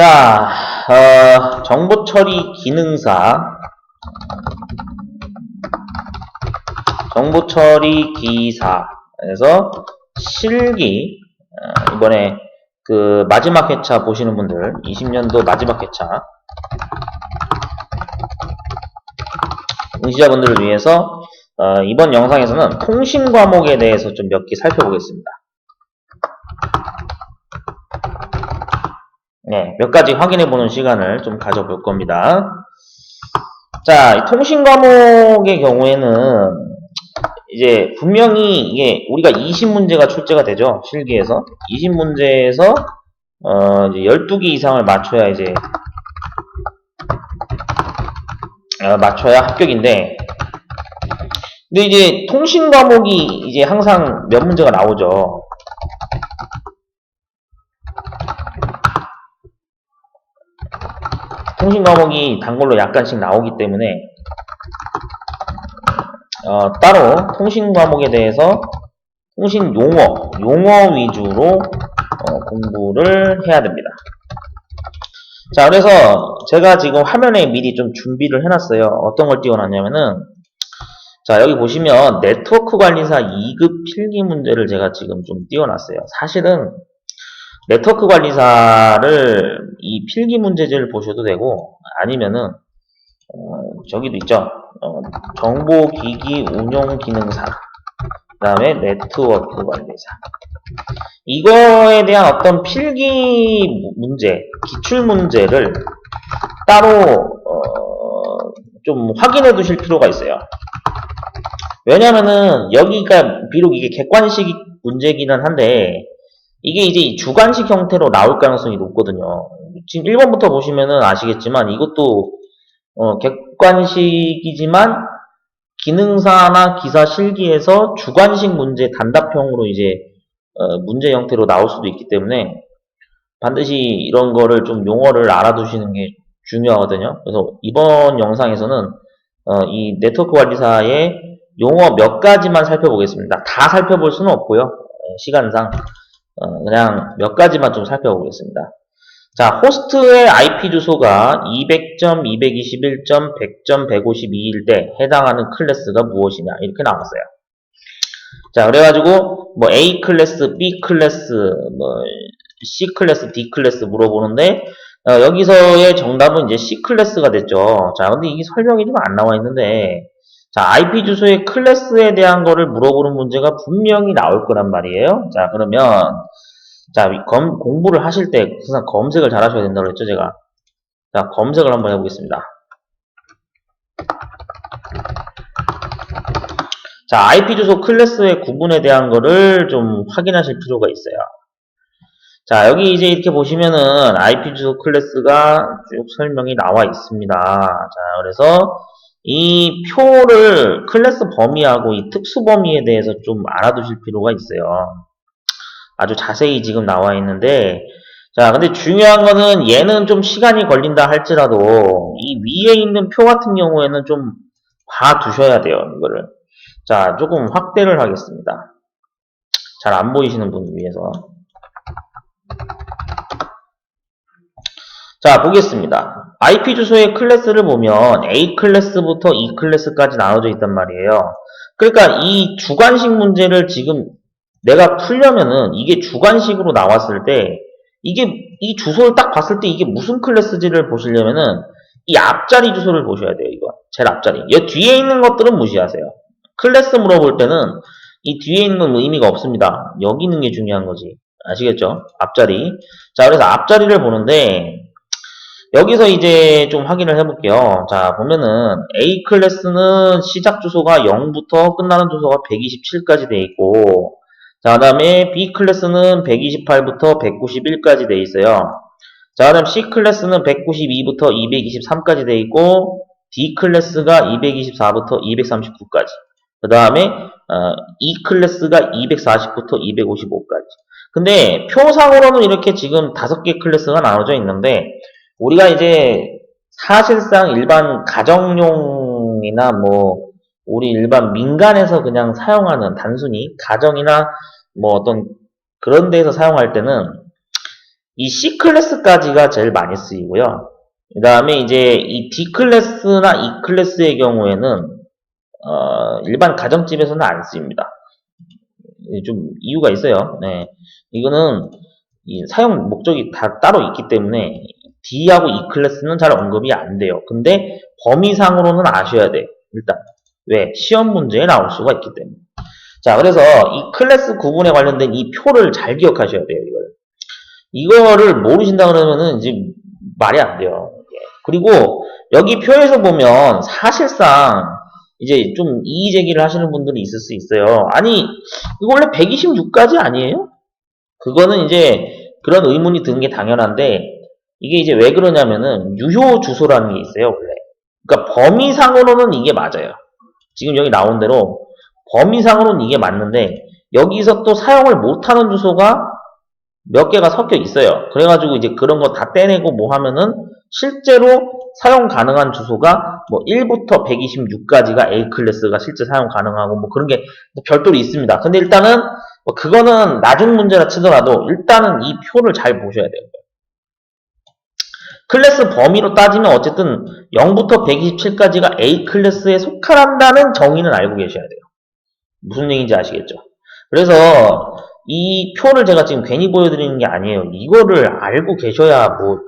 자, 정보 처리 기능사, 정보 처리 기사에서 실기, 이번에 그 마지막 회차 보시는 분들, 20년도 마지막 회차, 응시자분들을 위해서 이번 영상에서는 통신 과목에 대해서 좀 몇 개 살펴보겠습니다. 네, 몇 가지 확인해보는 시간을 좀 가져볼 겁니다. 자, 이 통신 과목의 경우에는 이제 분명히 이게 우리가 20문제가 출제가 되죠. 실기에서. 20문제에서 이제 12개 이상을 맞춰야 이제 맞춰야 합격인데, 근데 이제 통신 과목이 이제 항상 몇 문제가 나오죠. 통신 과목이 단골로 약간씩 나오기 때문에 따로 통신 과목에 대해서 통신 용어 위주로 공부를 해야 됩니다. 자, 그래서 제가 지금 화면에 미리 좀 준비를 해놨어요. 어떤 걸 띄워놨냐면은, 자, 여기 보시면 네트워크 관리사 2급 필기 문제를 제가 지금 좀 띄워놨어요. 사실은 네트워크 관리사를 이 필기 문제지를 보셔도 되고, 아니면은 저기도 있죠. 정보기기 운용 기능사, 그 다음에 네트워크 관리사. 이거에 대한 어떤 필기 문제, 기출 문제를 따로 좀 확인해 두실 필요가 있어요. 왜냐면은 여기가 비록 이게 객관식 문제기는 한데 이게 이제 주관식 형태로 나올 가능성이 높거든요. 지금 1번부터 보시면은 아시겠지만 이것도 객관식이지만 기능사나 기사 실기에서 주관식 문제 단답형으로 이제 문제 형태로 나올 수도 있기 때문에 반드시 이런 거를 좀 용어를 알아두시는 게 중요하거든요. 그래서 이번 영상에서는 이 네트워크 관리사의 용어 몇 가지만 살펴보겠습니다. 다 살펴볼 수는 없고요. 시간상 그냥 몇 가지만 좀 살펴보겠습니다. 자, 호스트의 IP 주소가 200.221.100.152일 때 해당하는 클래스가 무엇이냐 이렇게 나왔어요. 자, 그래가지고 뭐 A 클래스, B 클래스, 뭐 C 클래스, D 클래스 물어보는데 여기서의 정답은 이제 C 클래스가 됐죠. 자, 근데 이게 설명이 좀 안 나와 있는데, 자, IP 주소의 클래스에 대한 거를 물어보는 문제가 분명히 나올 거란 말이에요. 자, 그러면 자, 공부를 하실 때 항상 검색을 잘 하셔야 된다고 그랬죠, 제가. 자, 검색을 한번 해보겠습니다. 자, IP 주소 클래스의 구분에 대한 거를 좀 확인하실 필요가 있어요. 자, 여기 이제 이렇게 보시면은 IP 주소 클래스가 쭉 설명이 나와 있습니다. 자, 그래서 이 표를 클래스 범위하고 이 특수 범위에 대해서 좀 알아두실 필요가 있어요. 아주 자세히 지금 나와 있는데, 자, 근데 중요한 거는 얘는 좀 시간이 걸린다 할지라도 이 위에 있는 표 같은 경우에는 좀 봐두셔야 돼요, 이거를. 자, 조금 확대를 하겠습니다. 잘 안 보이시는 분을 위해서. 자, 보겠습니다. IP 주소의 클래스를 보면 A 클래스부터 E 클래스까지 나눠져 있단 말이에요. 그러니까 이 주관식 문제를 지금 내가 풀려면은 이게 주관식으로 나왔을 때 이게 이 주소를 딱 봤을 때 이게 무슨 클래스지를 보시려면은 이 앞자리 주소를 보셔야 돼요. 이거 제일 앞자리. 이 뒤에 있는 것들은 무시하세요. 클래스 물어볼 때는 이 뒤에 있는 건 의미가 없습니다. 여기 있는 게 중요한 거지. 아시겠죠? 앞자리. 자, 그래서 앞자리를 보는데 여기서 이제 좀 확인을 해볼게요. 자, 보면은 A 클래스는 시작 주소가 0부터 끝나는 주소가 127까지 돼 있고, 자, 그 다음에 B 클래스는 128부터 191까지 돼 있어요. 자, 그 다음 C 클래스는 192부터 223까지 돼 있고, D 클래스가 224부터 239까지. 그 다음에 E 클래스가 240부터 255까지. 근데 표상으로는 이렇게 지금 5개 클래스가 나눠져 있는데, 우리가 이제 사실상 일반 가정용이나 뭐 우리 일반 민간에서 그냥 사용하는 단순히 가정이나 뭐 어떤 그런 데서 사용할 때는 이 C 클래스까지가 제일 많이 쓰이고요. 그 다음에 이제 이 D 클래스나 E 클래스의 경우에는 일반 가정집에서는 안 쓰입니다. 좀 이유가 있어요. 네. 이거는 이 사용 목적이 다 따로 있기 때문에 D하고 E 클래스는 잘 언급이 안 돼요. 근데 범위상으로는 아셔야 돼요. 일단 왜? 시험 문제에 나올 수가 있기 때문에. 자, 그래서 이 클래스 구분에 관련된 이 표를 잘 기억하셔야 돼요. 이거를 모르신다 그러면은 이제 말이 안 돼요. 그리고 여기 표에서 보면 사실상 이제 좀 이의 제기를 하시는 분들이 있을 수 있어요. 아니, 이거 원래 126까지 아니에요? 그거는 이제 그런 의문이 드는 게 당연한데 이게 이제 왜 그러냐면은 유효 주소라는 게 있어요, 원래. 그러니까 범위상으로는 이게 맞아요. 지금 여기 나온 대로 범위상으로는 이게 맞는데 여기서 또 사용을 못하는 주소가 몇 개가 섞여 있어요. 그래가지고 이제 그런 거 다 떼내고 뭐 하면은 실제로 사용 가능한 주소가 뭐 1부터 126까지가 A 클래스가 실제 사용 가능하고 뭐 그런 게 별도로 있습니다. 근데 일단은 뭐 그거는 나중 문제라 치더라도 일단은 이 표를 잘 보셔야 돼요. 클래스 범위로 따지면 어쨌든 0부터 127까지가 A 클래스에 속한다는 정의는 알고 계셔야 돼요. 무슨 얘기인지 아시겠죠? 그래서 이 표를 제가 지금 괜히 보여드리는 게 아니에요. 이거를 알고 계셔야 뭐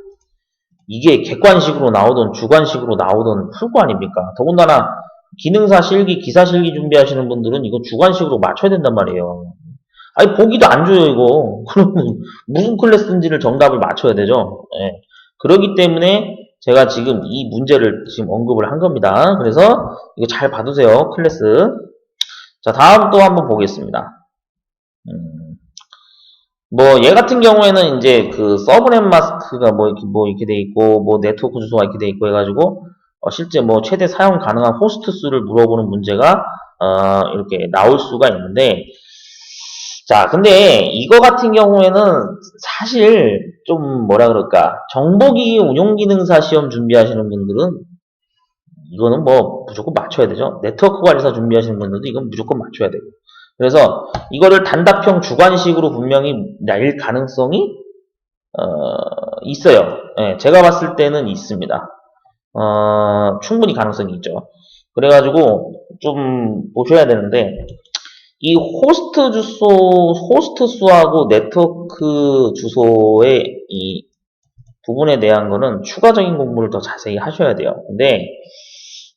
이게 객관식으로 나오든 주관식으로 나오든 풀 거 아닙니까? 더군다나 기능사 실기, 기사 실기 준비하시는 분들은 이거 주관식으로 맞춰야 된단 말이에요. 아니 보기도 안 줘요 이거. 그러면 무슨 클래스인지를 정답을 맞춰야 되죠. 예. 그렇기 때문에 제가 지금 이 문제를 지금 언급을 한 겁니다. 그래서 이거 잘 봐두세요. 클래스. 자, 다음 또 한번 보겠습니다. 뭐, 얘 같은 경우에는 이제 그 서브넷 마스크가 뭐 이렇게 돼 있고, 뭐 네트워크 주소가 이렇게 돼 있고 해가지고, 실제 뭐 최대 사용 가능한 호스트 수를 물어보는 문제가, 이렇게 나올 수가 있는데, 자, 근데 이거 같은 경우에는 사실 좀 뭐라 그럴까, 정보기기 운용기능사 시험 준비하시는 분들은 이거는 뭐 무조건 맞춰야 되죠. 네트워크 관리사 준비하시는 분들도 이건 무조건 맞춰야 되고. 그래서 이거를 단답형 주관식으로 분명히 낼 가능성이 있어요. 예, 제가 봤을 때는 있습니다. 충분히 가능성이 있죠. 그래가지고 좀 보셔야 되는데 이 호스트 수하고 네트워크 주소의 이 부분에 대한 거는 추가적인 공부를 더 자세히 하셔야 돼요. 근데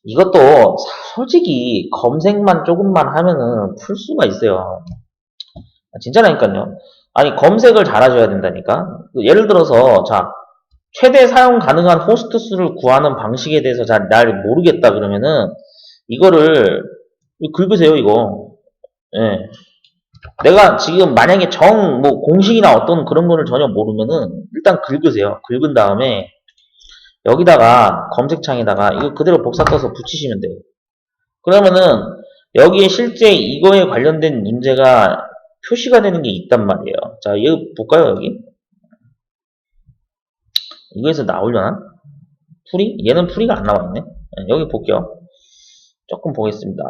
이것도 솔직히 검색만 조금만 하면은 풀 수가 있어요. 진짜라니까요. 아니 검색을 잘 하셔야 된다니까. 예를 들어서 자 최대 사용 가능한 호스트 수를 구하는 방식에 대해서 잘 날 모르겠다 그러면은 이거를 긁으세요 이거. 예. 내가 지금 만약에 뭐 공식이나 어떤 그런 거를 전혀 모르면은 일단 긁으세요. 긁은 다음에 여기다가 검색창에다가 이거 그대로 복사 떠서 붙이시면 돼요. 그러면은 여기에 실제 이거에 관련된 문제가 표시가 되는 게 있단 말이에요. 자, 이거 볼까요, 여기? 이거에서 나오려나? 풀이? 얘는 풀이가 안 나와있네. 네, 여기 볼게요. 조금 보겠습니다.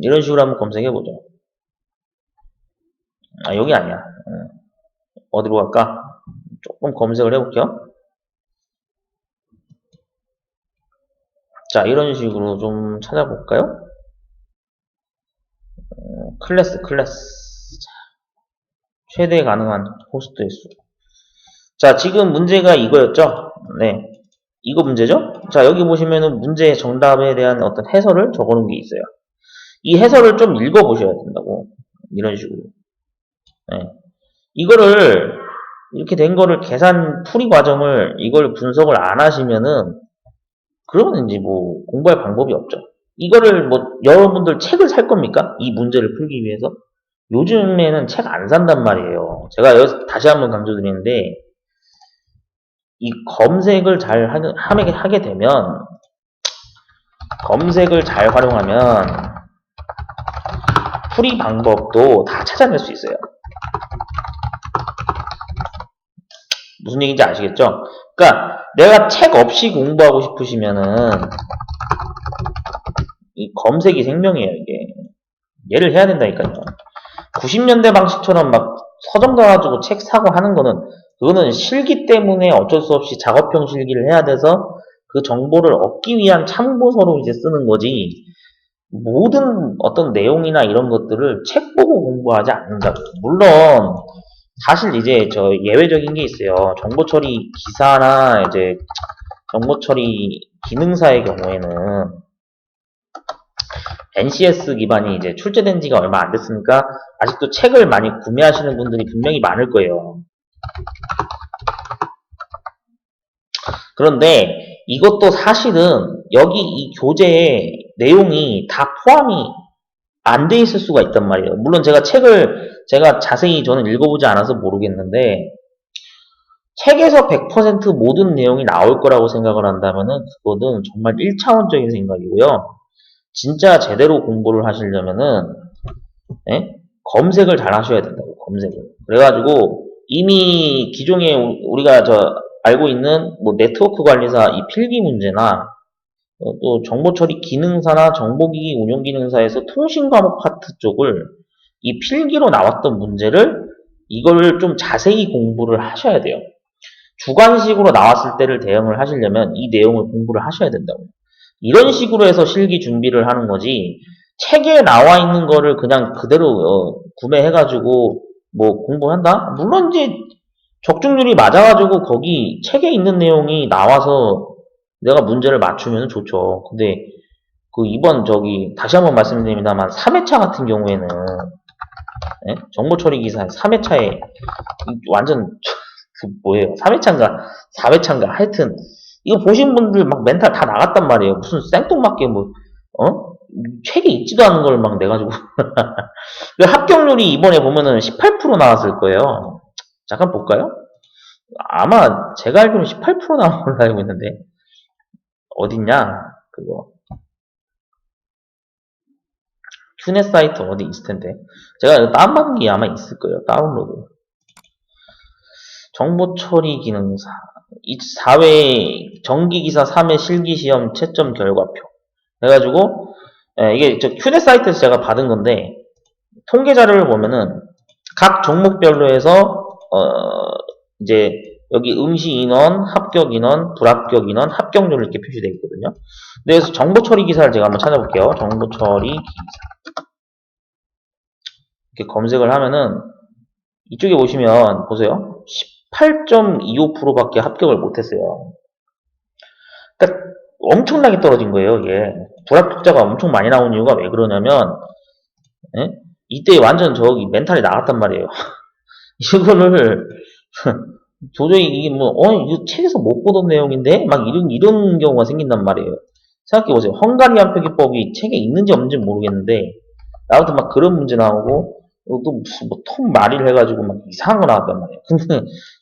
이런 식으로 한번 검색해보죠. 아, 여기 아니야. 어디로 갈까? 조금 검색을 해볼게요. 자, 이런 식으로 좀 찾아볼까요? 클래스. 최대 가능한 호스트의 수. 자, 지금 문제가 이거였죠? 네. 이거 문제죠? 자, 여기 보시면은 문제의 정답에 대한 어떤 해설을 적어 놓은 게 있어요. 이 해설을 좀 읽어보셔야 된다고. 이런 식으로. 네. 이거를, 이렇게 된 거를 계산 풀이 과정을, 이걸 분석을 안 하시면은, 그러면 이제 뭐, 공부할 방법이 없죠. 이거를 뭐, 여러분들 책을 살 겁니까? 이 문제를 풀기 위해서? 요즘에는 책 안 산단 말이에요. 제가 여기서 다시 한번 강조드리는데, 이 검색을 잘 하게 되면, 검색을 잘 활용하면, 풀이 방법도 다 찾아낼 수 있어요. 무슨 얘기인지 아시겠죠? 그러니까 내가 책 없이 공부하고 싶으시면은 이 검색이 생명이에요. 이게 얘를 해야 된다니까요. 90년대 방식처럼 막 서점 가가지고 책 사고 하는 거는, 그거는 실기 때문에 어쩔 수 없이 작업형 실기를 해야 돼서 그 정보를 얻기 위한 참고서로 이제 쓰는 거지, 모든 어떤 내용이나 이런 것들을 책 보고 공부하지 않는다고. 물론, 사실 이제 저 예외적인 게 있어요. 정보 처리 기사나 이제 정보 처리 기능사의 경우에는 NCS 기반이 이제 출제된 지가 얼마 안 됐으니까 아직도 책을 많이 구매하시는 분들이 분명히 많을 거예요. 그런데 이것도 사실은 여기 이 교재에 내용이 다 포함이 안 돼 있을 수가 있단 말이에요. 물론 제가 책을 제가 자세히 저는 읽어보지 않아서 모르겠는데, 책에서 100% 모든 내용이 나올 거라고 생각을 한다면은 그거는 정말 1차원적인 생각이고요. 진짜 제대로 공부를 하시려면은, 예? 검색을 잘 하셔야 된다고, 검색을. 그래가지고 이미 기존에 우리가 알고 있는 뭐 네트워크 관리사 이 필기 문제나 또 정보처리 기능사나 정보기기 운용기능사에서 통신과목 파트 쪽을 이 필기로 나왔던 문제를 이걸 좀 자세히 공부를 하셔야 돼요. 주관식으로 나왔을 때를 대응을 하시려면 이 내용을 공부를 하셔야 된다고. 이런 식으로 해서 실기 준비를 하는 거지, 책에 나와 있는 거를 그냥 그대로 구매해가지고 뭐 공부한다? 물론 이제 적중률이 맞아가지고 거기 책에 있는 내용이 나와서 내가 문제를 맞추면 좋죠. 근데 그 이번 다시 한번 말씀드립니다만 3회차 같은 경우에는, 예? 정보처리 기사 3회차에 완전 그 뭐예요? 3회차인가 4회차인가 하여튼 이거 보신 분들 막 멘탈 다 나갔단 말이에요. 무슨 생뚱맞게 책에 있지도 않은 걸 막 내가지고 합격률이 이번에 보면은 18% 나왔을 거예요. 잠깐 볼까요? 아마 제가 알기로는 18% 나온 걸로 알고 있는데 어딨냐 그거 큐넷 사이트 어디 있을 텐데, 제가 다운받은 게 아마 있을 거예요. 다운로드 정보처리 기능사 4회 정기기사 3회 실기시험 채점 결과표 해가지고, 이게 큐넷 사이트에서 제가 받은 건데, 통계 자료를 보면은 각 종목별로 해서 이제 여기 응시 인원, 합격 인원, 불합격 인원, 합격률 이렇게 표시되어 있거든요. 그래서 정보처리 기사를 제가 한번 찾아볼게요. 정보처리 기사 이렇게 검색을 하면은 이쪽에 보시면 보세요. 18.25%밖에 합격을 못했어요. 그러니까 엄청나게 떨어진 거예요. 이게 불합격자가 엄청 많이 나온 이유가 왜 그러냐면, 예? 이때 완전 멘탈이 나갔단 말이에요. 이거를 도저히 이게 이거 책에서 못 보던 내용인데 막 이런 경우가 생긴단 말이에요. 생각해보세요. 헝가리안 표기법이 책에 있는지 없는지 모르겠는데 아무튼 막 그런 문제 나오고, 또 무슨 통 말이를 해가지고 막 이상한 거 나왔단 말이에요.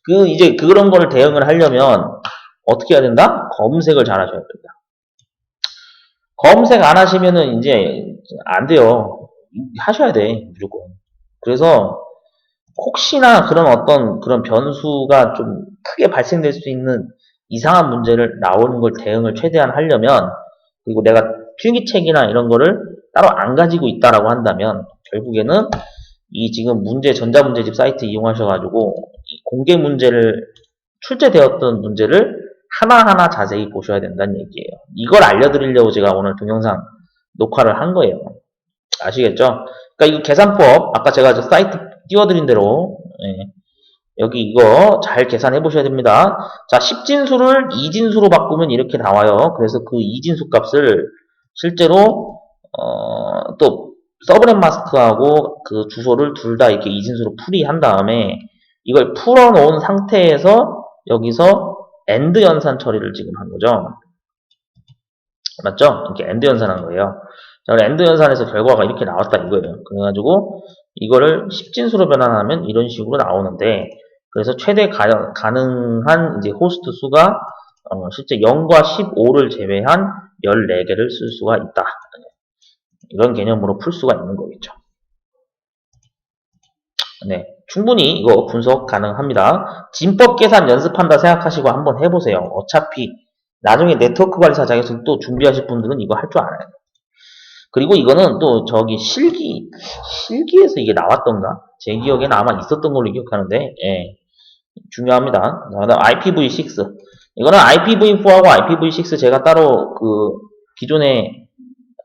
근데 이제 그런 걸 대응을 하려면 어떻게 해야 된다? 검색을 잘 하셔야 된다. 검색 안 하시면은 이제 안 돼요. 하셔야 돼, 무조건. 그래서 혹시나 그런 어떤 그런 변수가 좀 크게 발생될 수 있는 이상한 문제를 나오는 걸 대응을 최대한 하려면, 그리고 내가 필기책이나 이런 거를 따로 안 가지고 있다라고 한다면 결국에는 이 지금 전자문제집 사이트 이용하셔가지고 이 공개 문제를 출제되었던 문제를 하나하나 자세히 보셔야 된다는 얘기예요. 이걸 알려드리려고 제가 오늘 동영상 녹화를 한 거예요. 아시겠죠? 그러니까 이 계산법 아까 제가 사이트 띄워드린 대로, 예, 여기 이거 잘 계산해 보셔야 됩니다. 자, 10진수를 2진수로 바꾸면 이렇게 나와요. 그래서 그 2진수 값을 실제로 또 서브넷 마스크하고 그 주소를 둘 다 이렇게 2진수로 풀이한 다음에 이걸 풀어놓은 상태에서 여기서 AND 연산 처리를 지금 한 거죠. 맞죠? 이렇게 AND 연산한 거예요. 자, AND 연산에서 결과가 이렇게 나왔다 이거예요. 그래가지고 이거를 10진수로 변환하면 이런 식으로 나오는데, 그래서 최대 가능한 이제 호스트 수가 실제 0과 15를 제외한 14개를 쓸 수가 있다. 이런 개념으로 풀 수가 있는 거겠죠. 네, 충분히 이거 분석 가능합니다. 진법 계산 연습한다 생각하시고 한번 해보세요. 어차피 나중에 네트워크 관리사 자격증 또 준비하실 분들은 이거 할 줄 알아요. 그리고 이거는 또 저기 실기에서 이게 나왔던가? 제 기억에는 아마 있었던 걸로 기억하는데, 예. 중요합니다. 그다음 IPv6. 이거는 IPv4하고 IPv6 제가 따로 그 기존에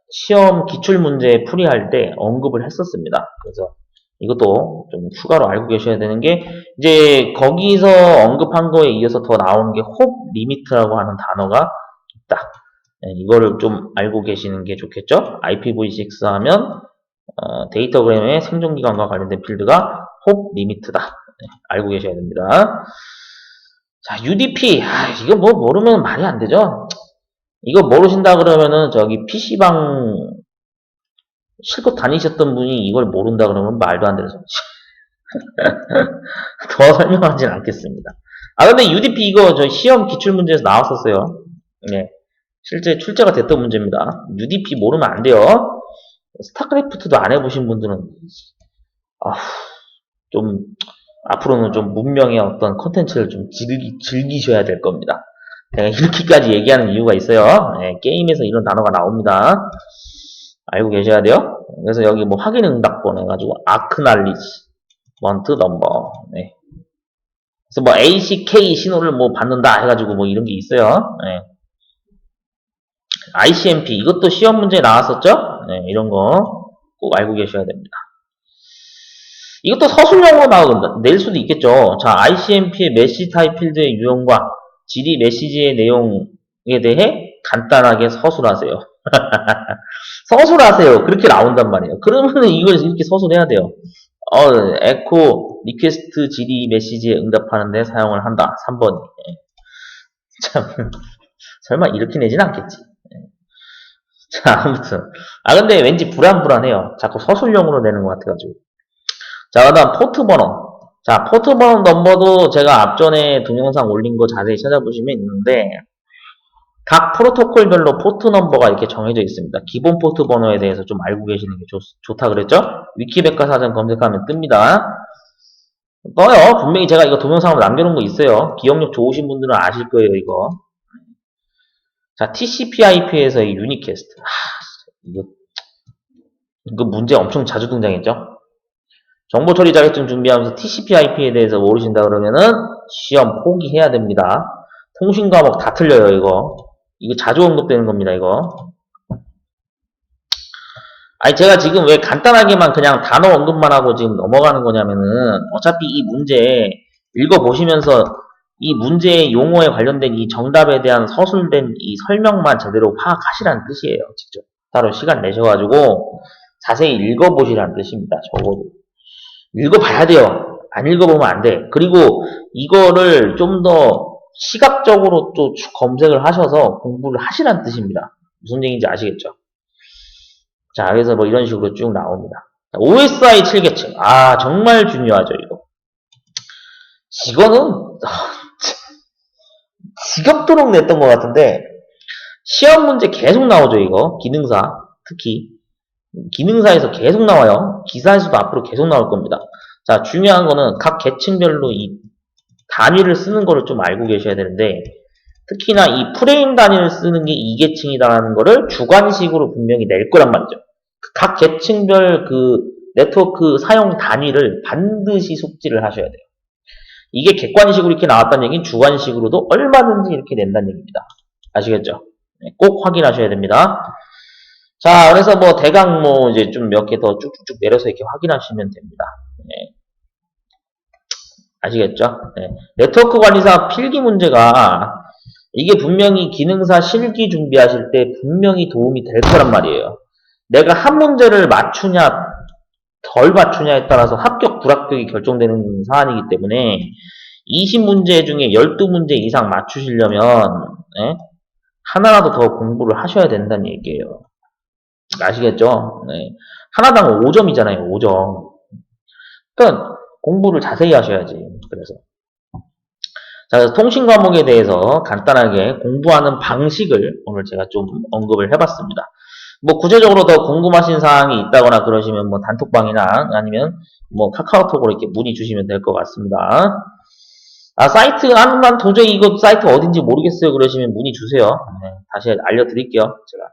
시험 기출문제 풀이할 때 언급을 했었습니다. 그래서 이것도 좀 추가로 알고 계셔야 되는 게, 이제 거기서 언급한 거에 이어서 더 나오는 게 홉 리미트라고 하는 단어가 있다. 네, 이거를 좀 알고 계시는 게 좋겠죠? IPv6 하면 데이터그램의 생존기간과 관련된 필드가 홉 리미트다. 네, 알고 계셔야 됩니다. 자, UDP. 이거 뭐 모르면 말이 안 되죠? 이거 모르신다 그러면은 저기 PC방 실컷 다니셨던 분이 이걸 모른다 그러면 말도 안 되는 소리죠. 더 설명하진 않겠습니다. 근데 UDP 이거 저 시험 기출문제에서 나왔었어요. 네. 실제 출제가 됐던 문제입니다. UDP 모르면 안 돼요. 스타크래프트도 안 해보신 분들은, 좀, 앞으로는 좀 문명의 어떤 컨텐츠를 좀 즐기셔야 될 겁니다. 제가 이렇게까지 얘기하는 이유가 있어요. 네, 게임에서 이런 단어가 나옵니다. 알고 계셔야 돼요. 그래서 여기 뭐 확인 응답번 해가지고 아크날리지 원트 넘버. 네. 그래서 뭐 ACK 신호를 뭐 받는다 해가지고 뭐 이런 게 있어요. 네. ICMP 이것도 시험 문제에 나왔었죠. 네, 이런 거 꼭 알고 계셔야 됩니다. 이것도 서술형으로 낼 수도 있겠죠. 자, ICMP의 메시지 타입 필드의 유형과 GD 메시지의 내용에 대해 간단하게 서술하세요. 서술하세요. 그렇게 나온단 말이에요. 그러면은 이걸 이렇게 서술해야 돼요. 에코 리퀘스트 GD 메시지에 응답하는데 사용을 한다. 3번이. 참, 설마 이렇게 내진 않겠지. 자, 아무튼. 근데 왠지 불안해요. 자꾸 서술형으로 내는 것 같아가지고. 자, 그 다음 포트 번호. 자, 포트 번호 넘버도 제가 앞전에 동영상 올린 거 자세히 찾아보시면 있는데, 각 프로토콜별로 포트 넘버가 이렇게 정해져 있습니다. 기본 포트 번호에 대해서 좀 알고 계시는 게 좋다 그랬죠? 위키백과사전 검색하면 뜹니다. 떠요. 분명히 제가 이거 동영상으로 남겨놓은 거 있어요. 기억력 좋으신 분들은 아실 거예요, 이거. 자, TCP/IP에서 이 유니캐스트. 이거 문제 엄청 자주 등장했죠? 정보 처리 자격증 준비하면서 TCP/IP에 대해서 모르신다 그러면은 시험 포기해야 됩니다. 통신 과목 다 틀려요, 이거. 이거 자주 언급되는 겁니다, 이거. 제가 지금 왜 간단하게만 그냥 단어 언급만 하고 지금 넘어가는 거냐면은, 어차피 이 문제 읽어보시면서 이 문제의 용어에 관련된 이 정답에 대한 서술된 이 설명만 제대로 파악하시라는 뜻이에요, 직접. 따로 시간 내셔가지고 자세히 읽어보시라는 뜻입니다, 적어도. 읽어봐야 돼요. 안 읽어보면 안 돼. 그리고 이거를 좀 더 시각적으로 또 검색을 하셔서 공부를 하시라는 뜻입니다. 무슨 얘기인지 아시겠죠? 자, 그래서 뭐 이런 식으로 쭉 나옵니다. OSI 7계층. 정말 중요하죠, 이거. 이거는, 지겹도록 냈던 것 같은데, 시험 문제 계속 나오죠, 이거. 기능사. 특히. 기능사에서 계속 나와요. 기사에서도 앞으로 계속 나올 겁니다. 자, 중요한 거는 각 계층별로 이 단위를 쓰는 거를 좀 알고 계셔야 되는데, 특히나 이 프레임 단위를 쓰는 게 2계층이다라는 거를 주관식으로 분명히 낼 거란 말이죠. 각 계층별 그 네트워크 사용 단위를 반드시 숙지를 하셔야 돼요. 이게 객관식으로 이렇게 나왔다는 얘기는 주관식으로도 얼마든지 이렇게 낸다는 얘기입니다. 아시겠죠? 네, 꼭 확인하셔야 됩니다. 자, 그래서 뭐 대강 뭐 이제 좀 몇 개 더 쭉쭉쭉 내려서 이렇게 확인하시면 됩니다. 네. 아시겠죠? 네. 네트워크 관리사 필기 문제가 이게 분명히 기능사 실기 준비하실 때 분명히 도움이 될 거란 말이에요. 내가 한 문제를 맞추냐 덜 맞추냐에 따라서 합격 불합격이 결정되는 사안이기 때문에 20문제 중에 12문제 이상 맞추시려면 하나라도 더 공부를 하셔야 된다는 얘기예요. 아시겠죠? 네. 하나당 5점이잖아요. 5점. 그러니까 공부를 자세히 하셔야지. 그래서 자, 통신 과목에 대해서 간단하게 공부하는 방식을 오늘 제가 좀 언급을 해봤습니다. 뭐 구체적으로 더 궁금하신 사항이 있다거나 그러시면 뭐 단톡방이나 아니면 뭐 카카오톡으로 이렇게 문의 주시면 될 것 같습니다. 사이트, 난 도저히 이거 사이트 어딘지 모르겠어요. 그러시면 문의 주세요. 네, 다시 알려드릴게요. 제가.